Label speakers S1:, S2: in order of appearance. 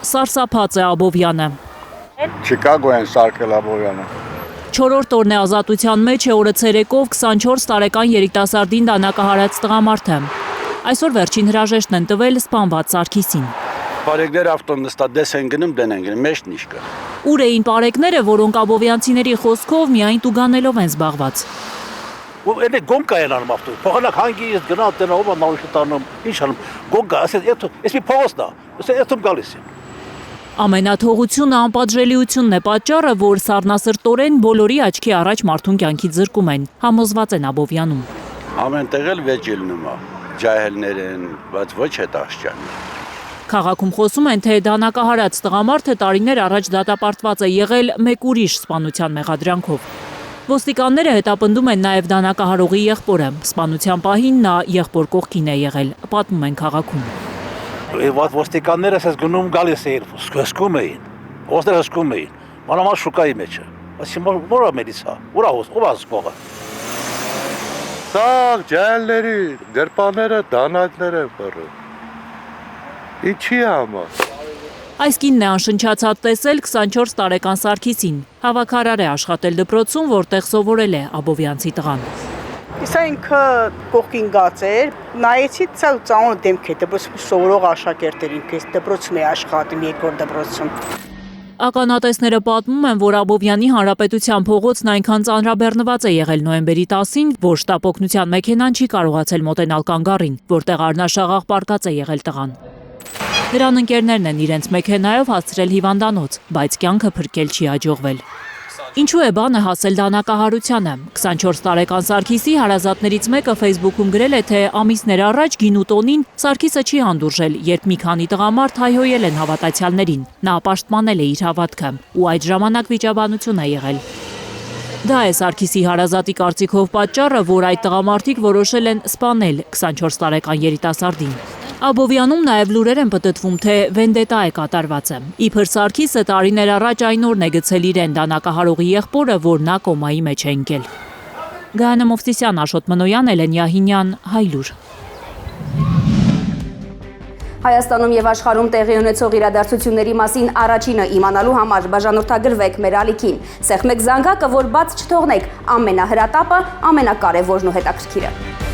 S1: Սարսափած է Աբովյանը։
S2: Չիկագո են սարքել Աբովյանը։
S1: 4-րդ օրն է ազատության մեջ է, օրը ցերեկով 24 տարեկան երիտասարդին դանակահարած տղամարդը։ Այսօր վերջին հրաժեշտն են տվել սպանված Սարգիսին։
S3: Բարեկներ ավտոն նստադես են գնում, դեն են գնում, մեջն իշկա։
S1: Ուր էին պարեկները, որոնք աբովյանցիների խոսքով միայն տուգանելով են զբաղված։
S4: Ele gonca են անում ավտո։ Փոխանակ հանգի գնալ տնով նորիշ տանում, ինչ անում։ Gonca, էս մի փողոցն է։ Էս էտում գալիս է։
S1: Ամենաթողությունը անպատժելիությունն է պատճառը, որ սառնասրտորեն բոլորի աչքի առաջ մարդուն կյանքից զրկում են, համոզված են Աբովյանում։
S3: Ամեն տեղ էլ վեճ ելնում է, ջահելներ են, բայց ոչ հետաշրջան։
S1: Քաղաքում խոսում են, թե դանակահարած տղամարդը տարիներ առաջ դատապարտված է եղել մեկ ուրիշ սպանության մեղադրանքով։ Ոստիկանները հետապնդում են նաև դանակահարողի եղբորը։ Սպանության պահին նա եղբոր կողքին է եղել, պատմում են քաղաքում։
S4: Ոստիկանները ասես գնում գալիս էին, սկսում էին, ոստերը սկսում էին, մանավանդ շուկայի մեջ։ Այսինքն որը մելիցա, ով ասկողը։
S2: Սա ջահելների, դերպաները, դանակները բռը։ Ինչի համար։
S1: Այս կինն է անշնչացած տեսել 24 տարեկան Սարգիսին։ Հավաքարար է աշխատել դպրոցում, որտեղ սովորել է աբովյանցի տղան։
S5: Իսա ինքը կողքին գած էր, նայեցի ծանոթ դեմք է, դպրոցում սովորող աշակերտ էր ինքը, դպրոցում է աշխատում, երկրորդ դպրոցում։
S1: Ականատեսները պատմում են, որ Աբովյանի Հանրապետության փողոցն այնքան ծանրաբեռնված է եղել նոյեմբերի 10-ին, որ շտապօգնության մեքենան չի կարողացել մոտենալ կանգառին, որտեղ առնաշաղախ պառկած է եղել տղան։ Նրան ընկերներն են իրենց մեքենայով հասցրել հիվանդանոց, բայց կյանքը փրկել չի հաջողվել։ Ինչու է բանը հասել դանակահարությանը։ 24 տարեկան Սարգիսի հարազատներից մեկը Facebook-ում գրել է, թե ամիսներ առաջ գինու տոնին Սարգիսը չի հանդուրժել, երբ մի քանի տղամարդ հայհոյել են հավատացյալներին։ Նա պաշտպանել է իր հավատքը, ու այդ ժամանակ վիճաբանություն է եղել։ Դա է Սարգիսի հարազատի կարծիքով պատճառը, որ այդ տղամարդիկ որոշել են սպանել 24 տարեկան երիտասարդին։ Աբովյանում նաև լուրեր են պտտվում, թե վենդետա է կատարված։ Իբր Սարգիսը տարիներ առաջ այն օրն է գցել իրեն դանակահարողի եղբորը, որ նա կոմայի մեջ է ընկել։ Գայանե Մովսիսյան, Աշոտ Մնոյան, Էլեն Յահինյան, Հայլուր։
S6: Հայաստանում եւ աշխարհում տեղի ունեցող իրադարձությունների մասին առաջինը իմանալու համար բաժանորդագրվեք մեր ալիքին։ Սեղմեք զանգակը, որ բաց չթողնեք ամենահրատապը, ամենակարևորն ու հետաքրքիրը։